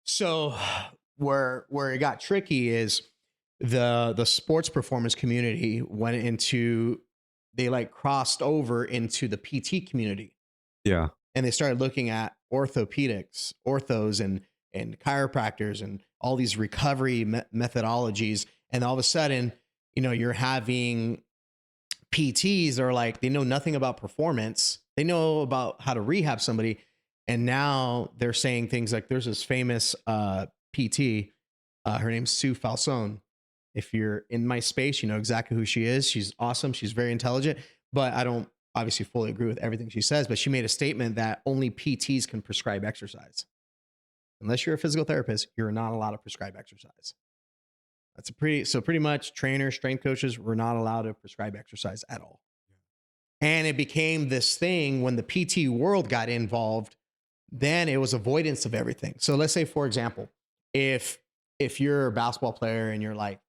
So where it got tricky is the sports performance community went into they like crossed over into the PT community, Yeah. and they started looking at orthopedics, orthos, and chiropractors, and all these recovery methodologies. And all of a sudden, you're having PTs are like they know nothing about performance. They know about how to rehab somebody, and now they're saying things like there's this famous PT. Her name's Sue Falsone. If you're in my space, you know exactly who she is. She's awesome. She's very intelligent, but I don't obviously fully agree with everything she says. But she made a statement that only PTs can prescribe exercise. Unless you're a physical therapist, you're not allowed to prescribe exercise. Pretty much trainers, strength coaches were not allowed to prescribe exercise at all. And it became this thing when the PT world got involved, then it was avoidance of everything. So let's say, for example, if you're a basketball player and you're like,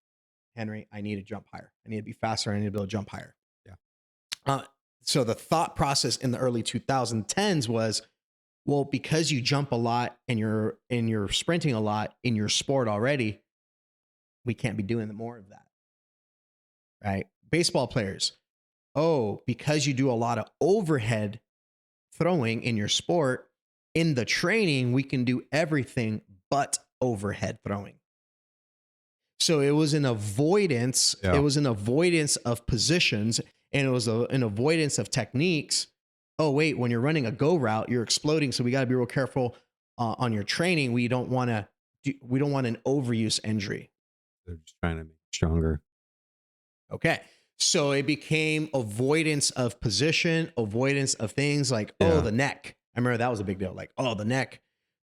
Henry, I need to jump higher. I need to be faster. I need to be able to jump higher. Yeah. So the thought process in the early 2010s was, well, because you jump a lot and you're sprinting a lot in your sport already, we can't be doing more of that, right? Baseball players, because you do a lot of overhead throwing in your sport, in the training, we can do everything but overhead throwing. So it was an avoidance. Yeah. It was an avoidance of positions, and it was an avoidance of techniques. Oh, wait, when you're running a go route, you're exploding. So we got to be real careful on your training. We don't want an overuse injury. They're just trying to make it stronger. Okay. So it became avoidance of position, avoidance of things like, the neck. I remember that was a big deal. Like,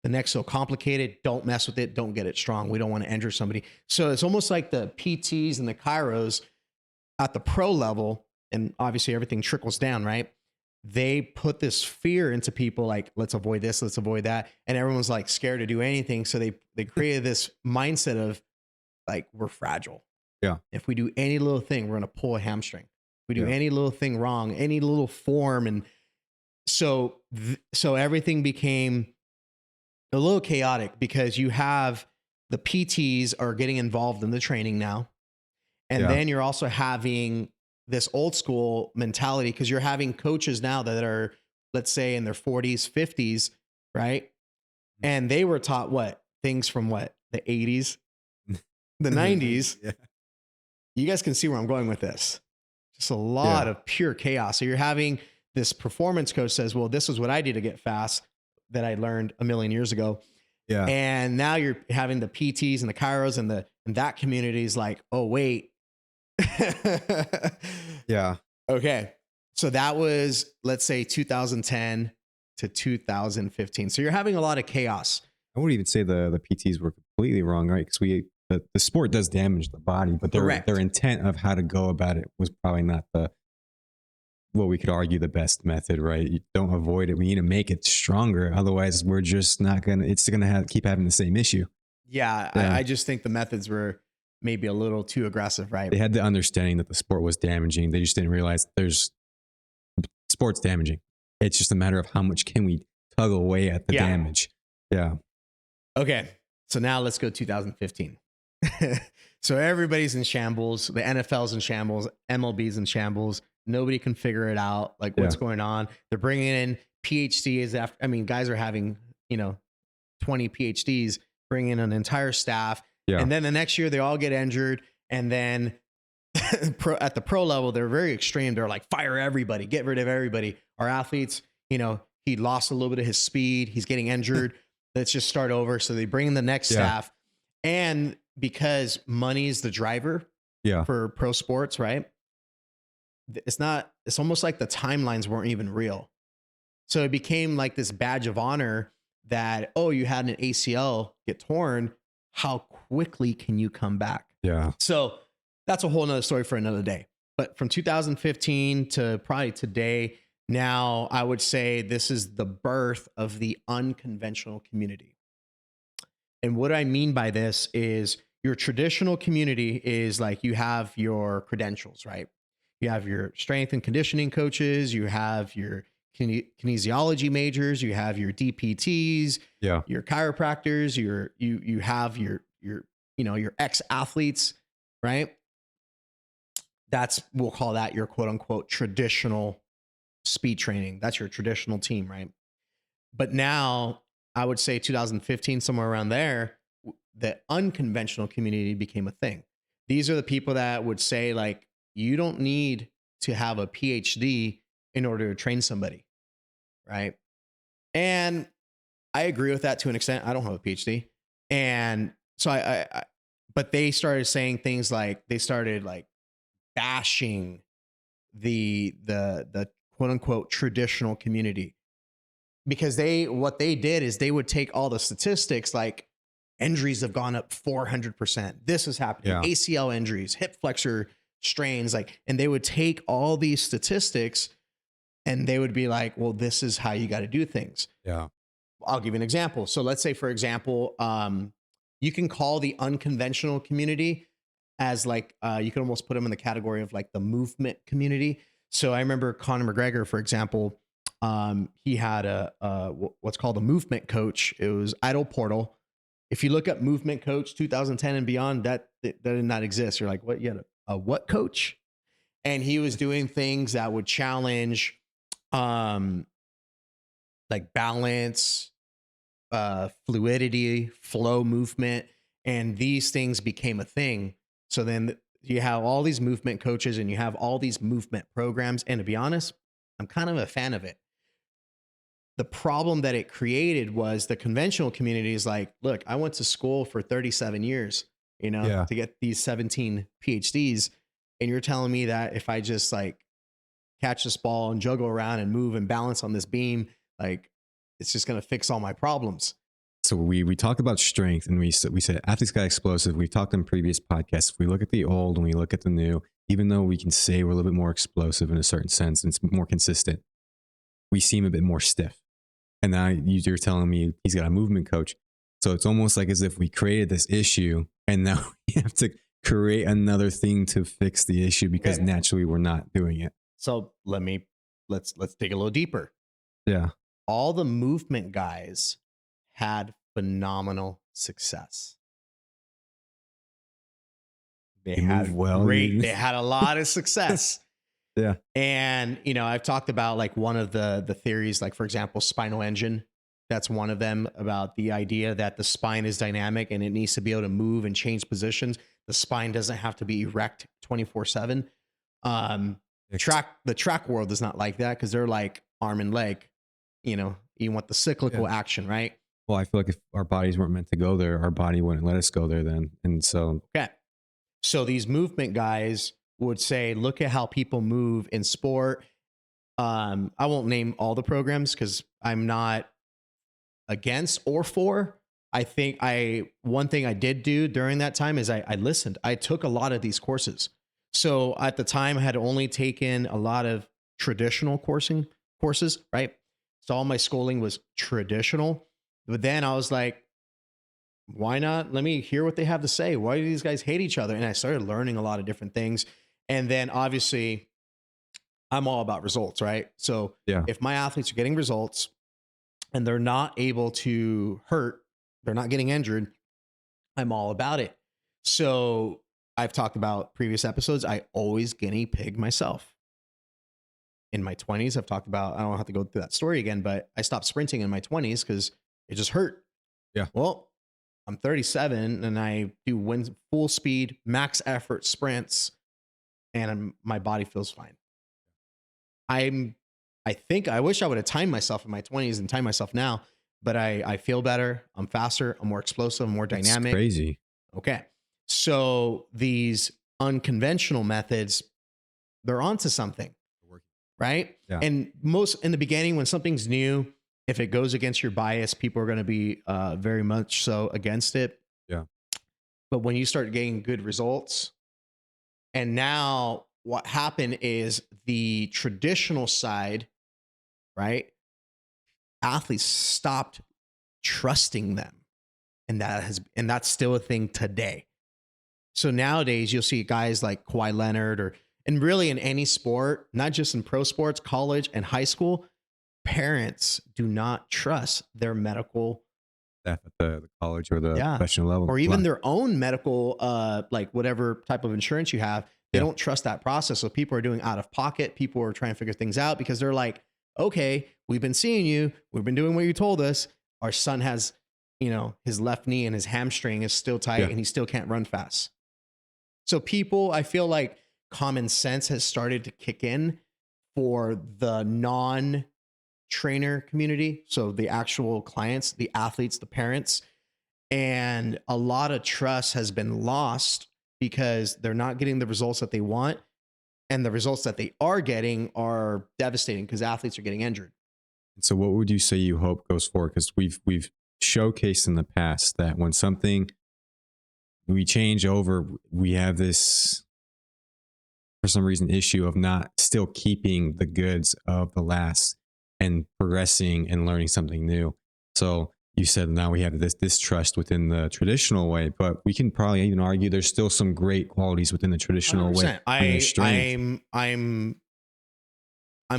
the neck's so complicated. Don't mess with it. Don't get it strong. We don't want to injure somebody. So it's almost like the PTs and the chiros at the pro level, and obviously everything trickles down, right? They put this fear into people like, let's avoid this, let's avoid that. And everyone's like scared to do anything. So they created this mindset of like, we're fragile. Yeah. If we do any little thing, we're going to pull a hamstring. If we do any little thing wrong, any little form. And so everything became a little chaotic because you have the PTs are getting involved in the training now. And then you're also having this old school mentality because you're having coaches now that are, let's say, in their 40s, 50s, right? And they were taught things from the 80s, the 90s. Yeah. You guys can see where I'm going with this. Just a lot of pure chaos. So you're having this performance coach says, well, this is what I did to get fast that I learned a million years ago. Yeah. And now you're having the PTs and the chiros and that community is like, oh, wait. Yeah. Okay. So that was, let's say 2010 to 2015. So you're having a lot of chaos. I wouldn't even say the PTs were completely wrong, right? Because the sport does damage the body, but their intent of how to go about it was probably not what we could argue the best method, right? You don't avoid it. We need to make it stronger. Otherwise, we're just not it's going to keep having the same issue. Yeah. I just think the methods were maybe a little too aggressive, right? They had the understanding that the sport was damaging. They just didn't realize sport's damaging. It's just a matter of how much can we tug away at the damage. Yeah. Okay. So now let's go 2015. So everybody's in shambles. The NFL's in shambles. MLB's in shambles. Nobody can figure it out. Like what's going on. They're bringing in PhDs guys are having, 20 PhDs, bringing in an entire staff. Yeah. And then the next year they all get injured. And then at the pro level, they're very extreme. They're like, fire everybody, get rid of everybody. Our athletes, he lost a little bit of his speed. He's getting injured. Let's just start over. So they bring in the next staff. And because money is the driver for pro sports, right? It's almost like the timelines weren't even real. So it became like this badge of honor that, you had an ACL get torn. How quickly can you come back? Yeah. So that's a whole nother story for another day. But from 2015 to probably today, now I would say this is the birth of the unconventional community. And what I mean by this is your traditional community is like you have your credentials, right? You have your strength and conditioning coaches, you have your kinesiology majors, you have your DPTs, your chiropractors, you have your your ex-athletes, right? We'll call that your quote unquote traditional speed training. That's your traditional team, right? But now I would say 2015, somewhere around there, the unconventional community became a thing. These are the people that would say, like, you don't need to have a PhD in order to train somebody, right? And I agree with that to an extent. I don't have a PhD. And so but they started saying things like, they started like bashing the quote unquote traditional community, because what they did is they would take all the statistics, like injuries have gone up 400%. This is happening. ACL injuries, hip flexor strains, like, and they would take all these statistics and they would be like, well, this is how you got to do things. Yeah. I'll give you an example. So let's say, for example, you can call the unconventional community as like, you can almost put them in the category of like the movement community. So I remember Conor McGregor, for example, he had what's called a movement coach. It was Idle Portal. If you look up movement coach 2010 and beyond, that did not exist. You're like, what? You had a what coach? And he was doing things that would challenge, like balance, fluidity, flow, movement, and these things became a thing. So then you have all these movement coaches and you have all these movement programs. And to be honest, I'm kind of a fan of it. The problem that it created was the conventional community is like, look, I went to school for 37 years, to get these 17 PhDs. And you're telling me that if I just like catch this ball and juggle around and move and balance on this beam, like it's just going to fix all my problems. So we talk about strength, and we said athletes got explosive. We've talked in previous podcasts. If we look at the old and we look at the new, even though we can say we're a little bit more explosive in a certain sense and it's more consistent, we seem a bit more stiff. And now you're telling me he's got a movement coach. So it's almost like as if we created this issue and now we have to create another thing to fix the issue because naturally we're not doing it. So let's dig a little deeper. Yeah. All the movement guys had phenomenal success. They had a lot of success. Yeah. And, I've talked about like one of the theories, like for example, spinal engine. That's one of them, about the idea that the spine is dynamic and it needs to be able to move and change positions. The spine doesn't have to be erect 24/7. The track world is not like that, because they're like arm and leg, you want the cyclical action, right? Well, I feel like if our bodies weren't meant to go there, our body wouldn't let us go there then. And so, so these movement guys would say, look at how people move in sport. I won't name all the programs because I'm not against or for. I think one thing I did do during that time is I listened. I took a lot of these courses. So at the time I had only taken a lot of traditional courses, right? So all my schooling was traditional. But then I was like, why not? Let me hear what they have to say. Why do these guys hate each other? And I started learning a lot of different things. And then obviously I'm all about results, right? So if my athletes are getting results and they're not able to hurt, they're not getting injured, I'm all about it. So I've talked about previous episodes. I always guinea pig myself. In my 20s, I've talked about, I don't have to go through that story again, but I stopped sprinting in my 20s because it just hurt. Yeah. Well, I'm 37 and I do full speed, max effort sprints, and my body feels fine. I think I wish I would have timed myself in my 20s and timed myself now, but I feel better. I'm faster. I'm more explosive, more dynamic. It's crazy. Okay. So these unconventional methods, they're onto something, right? Yeah. And in the beginning, when something's new, if it goes against your bias, people are going to be very much so against it. Yeah. But when you start getting good results, and now what happened is the traditional side, right? Athletes stopped trusting them. And that's still a thing today. So nowadays you'll see guys like Kawhi Leonard and really in any sport, not just in pro sports, college and high school, parents do not trust their medical Staff at the college or the professional level, or even their own medical, like whatever type of insurance you have. They don't trust that process. So people are doing out of pocket. People are trying to figure things out because they're like, okay, we've been seeing you. We've been doing what you told us. Our son has, his left knee and his hamstring is still tight and he still can't run fast. So people, I feel like common sense has started to kick in for the non-trainer community. So the actual clients, the athletes, the parents, and a lot of trust has been lost because they're not getting the results that they want. And the results that they are getting are devastating because athletes are getting injured. So what would you say you hope goes forward? Because we've showcased in the past that when something we change over, we have this, for some reason, issue of not still keeping the goods of the last and progressing and learning something new. So you said now we have this distrust within the traditional way, but we can probably even argue there's still some great qualities within the traditional 100%. way. I'm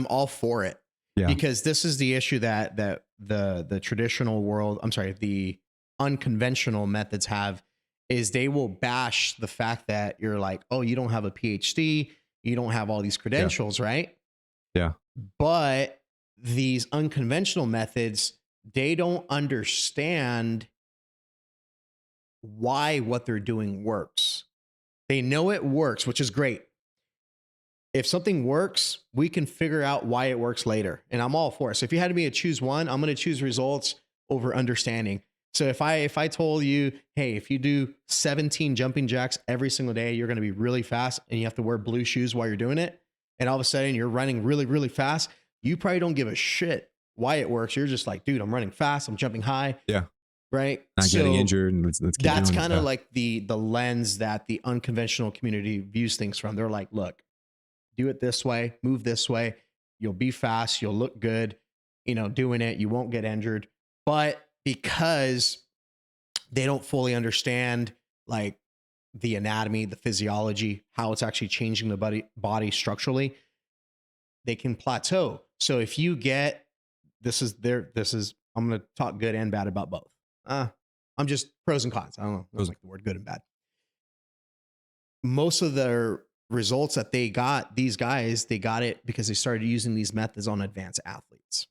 all for it because this is the issue that the traditional world, the unconventional methods have, is they will bash the fact that you're like, oh, you don't have a PhD, you don't have all these credentials, right? Yeah. But these unconventional methods, they don't understand why what they're doing works. They know it works, which is great. If something works, we can figure out why it works later. And I'm all for it. So if you had me to choose one, I'm going to choose results over understanding. So if I told you, hey, if you do 17 jumping jacks every single day, you're going to be really fast and you have to wear blue shoes while you're doing it, and all of a sudden you're running really, really fast, you probably don't give a shit why it works. You're just like, dude, I'm running fast, I'm jumping high. Yeah. Right. Not getting injured. And let's keep that's kind of like the lens that the unconventional community views things from. They're like, look, do it this way, move this way. You'll be fast. You'll look good, doing it. You won't get injured. But because they don't fully understand like the anatomy, the physiology, how it's actually changing the body structurally, they can plateau. So if you get, I'm going to talk good and bad about both. I'm just pros and cons. I don't know. I don't like the word good and bad. Most of their results that they got, these guys, they got it because they started using these methods on advanced athletes.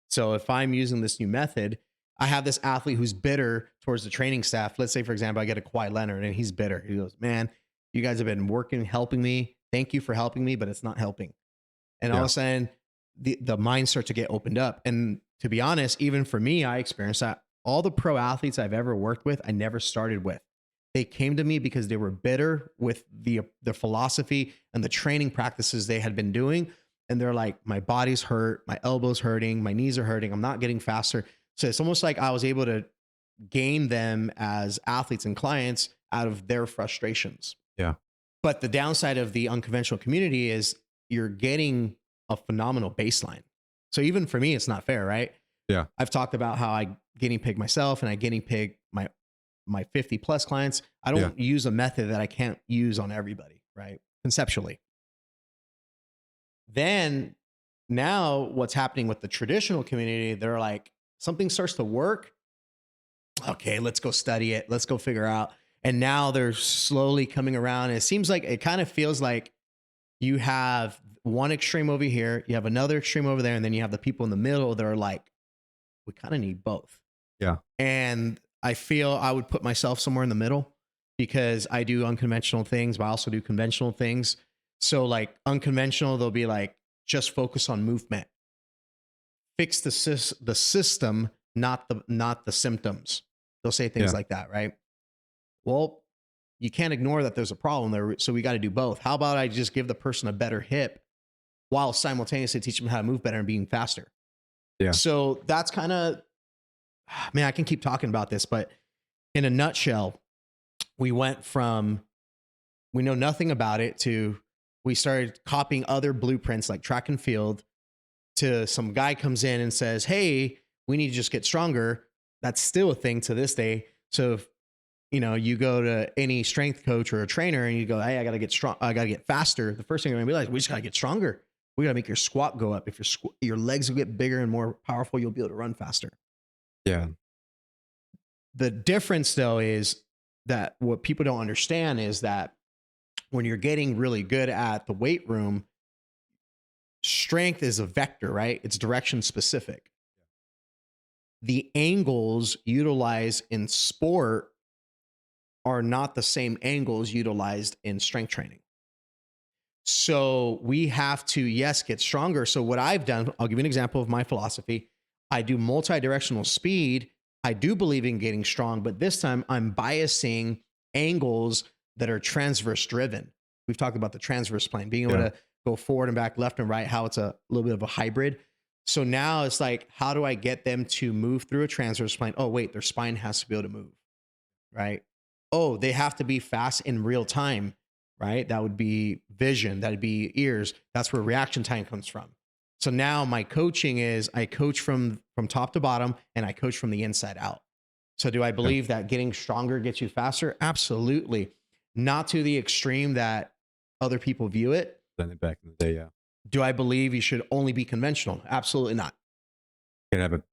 So if I'm using this new method, I have this athlete who's bitter towards the training staff. Let's say, for example, I get a Kawhi Leonard and he's bitter. He goes, man, you guys have been working, helping me. Thank you for helping me, but it's not helping. And all of a sudden, the minds start to get opened up. And to be honest, even for me, I experienced that. All the pro athletes I've ever worked with, I never started with. They came to me because they were bitter with the philosophy and the training practices they had been doing. And they're like, my body's hurt, my elbow's hurting, my knees are hurting, I'm not getting faster. So it's almost like I was able to gain them as athletes and clients out of their frustrations. Yeah. But the downside of the unconventional community is you're getting a phenomenal baseline. So even for me, it's not fair, right? Yeah. I've talked about how I guinea pig myself and I guinea pig my 50 plus clients. I don't use a method that I can't use on everybody, right? Conceptually. Then now what's happening with the traditional community, they're like, something starts to work. Okay, let's go study it. Let's go figure out. And now they're slowly coming around. And it seems like, it kind of feels like you have one extreme over here, you have another extreme over there, and then you have the people in the middle that are like, we kind of need both. Yeah. And I feel I would put myself somewhere in the middle because I do unconventional things, but I also do conventional things. So like unconventional, they'll be like, just focus on movement. Fix the system, not the symptoms. They'll say things like that, right? Well, you can't ignore that there's a problem there. So we got to do both. How about I just give the person a better hip while simultaneously teach them how to move better and being faster? Yeah. So that's kind of, man, I can keep talking about this, but in a nutshell, we went from, we know nothing about it to, we started copying other blueprints like track and field, to some guy comes in and says, hey, we need to just get stronger. That's still a thing to this day. So if, you go to any strength coach or a trainer and you go, hey, I got to get strong, I got to get faster. The first thing you're going to be like, we just got to get stronger. We got to make your squat go up. If your legs will get bigger and more powerful, you'll be able to run faster. Yeah. The difference though is that what people don't understand is that when you're getting really good at the weight room, strength is a vector, right? It's direction specific. The angles utilized in sport are not the same angles utilized in strength training. So we have to, yes, get stronger. So what I've done, I'll give you an example of my philosophy. I do multi-directional speed. I do believe in getting strong, but this time I'm biasing angles that are transverse driven. We've talked about the transverse plane, being able to go forward and back, left and right, how it's a little bit of a hybrid. So now it's like, how do I get them to move through a transverse plane? Oh, wait, their spine has to be able to move, right? Oh, they have to be fast in real time, right? That would be vision. That'd be ears. That's where reaction time comes from. So now my coaching is I coach from top to bottom and I coach from the inside out. So do I believe that getting stronger gets you faster? Absolutely. Not to the extreme that other people view it. Then back in the day, yeah. Do I believe you should only be conventional? Absolutely not. You gotta have a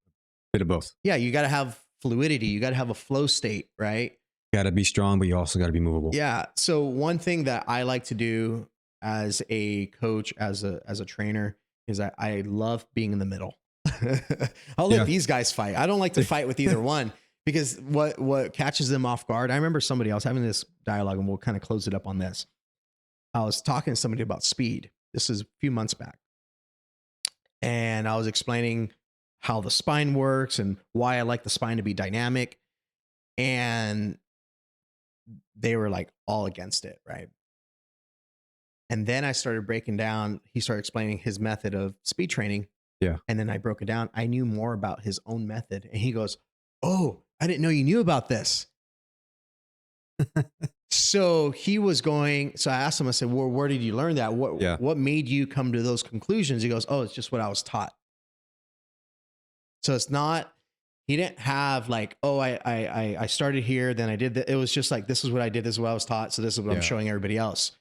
bit of both. Yeah, you got to have fluidity. You got to have a flow state, right? You gotta be strong, but you also gotta be movable. Yeah. So one thing that I like to do as a coach, as a trainer, is I love being in the middle. I'll let these guys fight. I don't like to fight with either one because what catches them off guard. I remember I was having this dialogue, and we'll kind of close it up on this. I was talking to somebody about speed. This is a few months back. And I was explaining how the spine works and why I like the spine to be dynamic. And they were like all against it, right? And then I started breaking down, he started explaining his method of speed training. Yeah. And then I broke it down. I knew more about his own method. And he goes, "Oh, I didn't know you knew about this." So he was going, so I asked him, I said, "Well, where did you learn that? What made you come to those conclusions?" He goes, "Oh, it's just what I was taught." So it's not, he didn't have like, "Oh, I started here, then I did that." It was just like, this is what I did, this is what I was taught, so this is what I'm showing everybody else.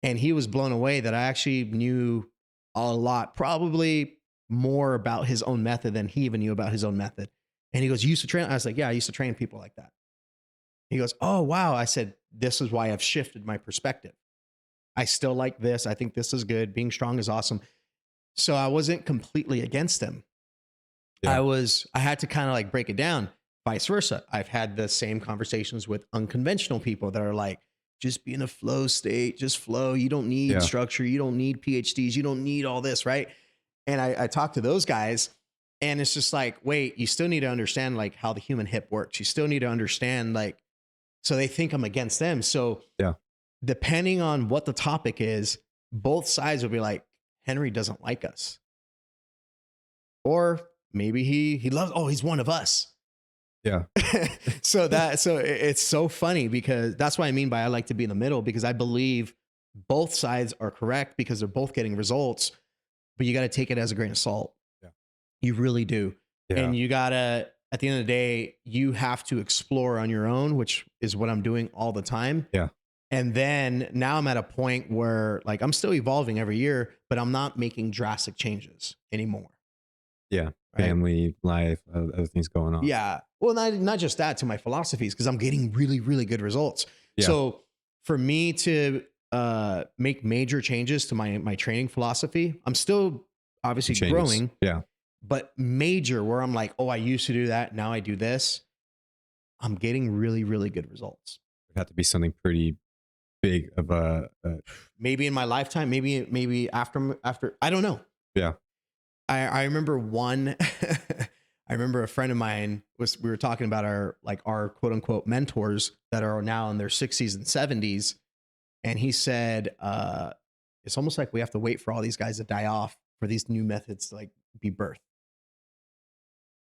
And he was blown away that I actually knew a lot, probably more about his own method than he even knew about his own method. And he goes, "You used to train?" I was like, "Yeah, I used to train people like that." He goes, "Oh, wow." I said, "This is why I've shifted my perspective. I still like this. I think this is good. Being strong is awesome." So I wasn't completely against him. Yeah. I had to kind of like break it down. Vice versa. I've had the same conversations with unconventional people that are like, just be in a flow state, just flow. You don't need structure. You don't need PhDs. You don't need all this, right? And I talk to those guys, and it's just like, wait, you still need to understand like how the human hip works. You still need to understand like, so they think I'm against them. So depending on what the topic is, both sides will be like, Henry doesn't like us. Or maybe he loves, oh, he's one of us. Yeah. So it's so funny because that's what I mean by I like to be in the middle, because I believe both sides are correct because they're both getting results, but you got to take it as a grain of salt. Yeah. You really do. Yeah. And you got to, at the end of the day, you have to explore on your own, which is what I'm doing all the time. Yeah. And then now I'm at a point where like I'm still evolving every year, but I'm not making drastic changes anymore. Yeah. Right? Family, life, other things going on. Yeah. Well, not just that, to my philosophies, because I'm getting really, really good results. Yeah. So for me to make major changes to my training philosophy, I'm still obviously growing. Yeah. But major where I'm like, oh, I used to do that, now I do this. I'm getting really, really good results. It had to be something pretty big of a maybe in my lifetime, maybe after I don't know. Yeah. I remember I remember a friend of mine we were talking about our quote unquote mentors that are now in their 60s and 70s. And he said, it's almost like we have to wait for all these guys to die off for these new methods to like be birthed.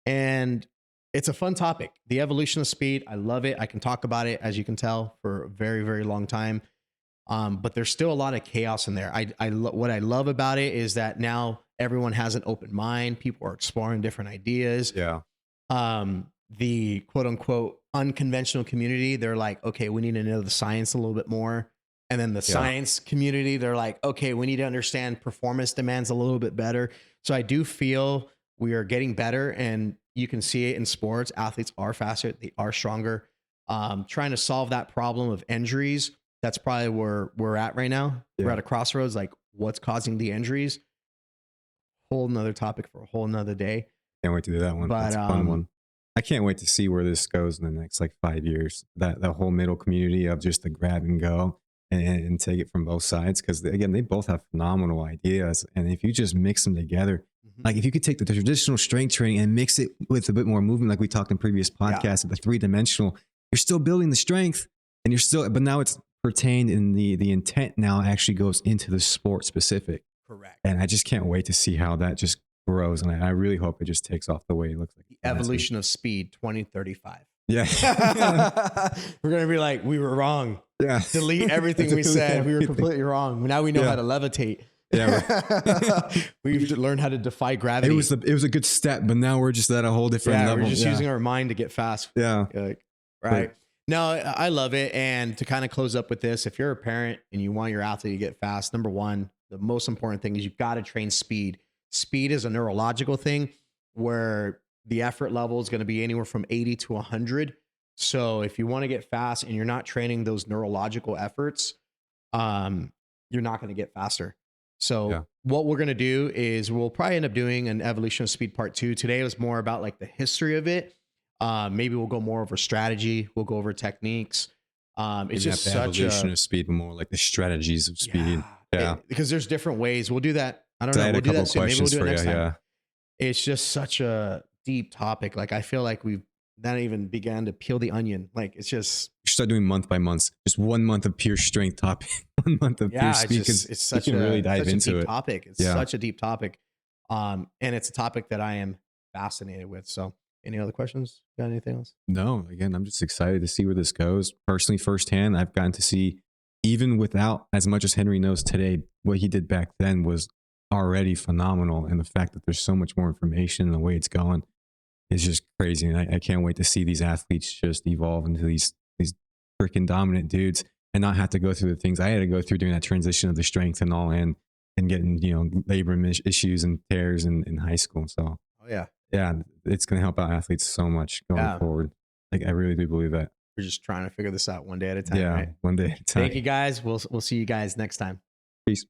And it's a fun topic. The evolution of speed. I love it. I can talk about it, as you can tell, for a very, very long time. But there's still a lot of chaos in there. What I love about it is that now everyone has an open mind. People are exploring different ideas. Yeah. The quote unquote unconventional community, they're like, okay, we need to know the science a little bit more. And then the science community, they're like, okay, we need to understand performance demands a little bit better. So I do feel we are getting better, and you can see it in sports. Athletes are faster. They are stronger. Trying to solve that problem of injuries. That's probably where we're at right now. Yeah. We're at a crossroads. Like, what's causing the injuries? Whole nother topic for a whole nother day. Can't wait to do that one. But, that's a fun one. I can't wait to see where this goes in the next like 5 years. That the whole middle community of just the grab and go and take it from both sides. Because again, they both have phenomenal ideas. And if you just mix them together, like if you could take the traditional strength training and mix it with a bit more movement, like we talked in previous podcasts, of the 3-dimensional, you're still building the strength, and you're still, but now it's pertained in the intent now actually goes into the sport specific. Correct. And I just can't wait to see how that just grows. And I really hope it just takes off the way it looks like. The evolution of speed 2035. Yeah. We're going to be like, we were wrong. Yeah. Delete everything we said. We were completely wrong. Now we know how to levitate. Yeah. We've learned how to defy gravity. It was a good step, but now we're just at a whole different level. We're just using our mind to get fast. Yeah. Like, right. No, I love it. And to kind of close up with this, if you're a parent and you want your athlete to get fast, number one, the most important thing is you've got to train speed. Speed is a neurological thing where the effort level is going to be anywhere from 80 to 100. So if you want to get fast and you're not training those neurological efforts, you're not going to get faster. So what we're going to do is we'll probably end up doing an evolution of speed part 2. Today was more about like the history of it. Maybe we'll go more over strategy. We'll go over techniques. It's just such evolution of speed, more like the strategies of speed. Yeah. Because there's different ways. We'll do that. I don't know. We'll do that soon. Maybe we'll do it next time. Yeah. It's just such a deep topic. Like I feel like we've not even began to peel the onion. Like it's just you start doing month by month. Just 1 month of pure strength topic, 1 month of pure speed. It's such a really dive into it. Topic. It's such a deep topic. And it's a topic that I am fascinated with. So any other questions? Got anything else? No, again, I'm just excited to see where this goes. Personally, firsthand, I've gotten to see, even without as much as Henry knows today, what he did back then was already phenomenal. And the fact that there's so much more information and the way it's going is just crazy. And I can't wait to see these athletes just evolve into these freaking dominant dudes and not have to go through the things I had to go through during that transition of the strength and all and getting, labrum issues and tears in high school. So, yeah, it's going to help out athletes so much going forward. Like, I really do believe that. We're just trying to figure this out one day at a time. Yeah, right? One day at a time. Thank you guys. We'll see you guys next time. Peace.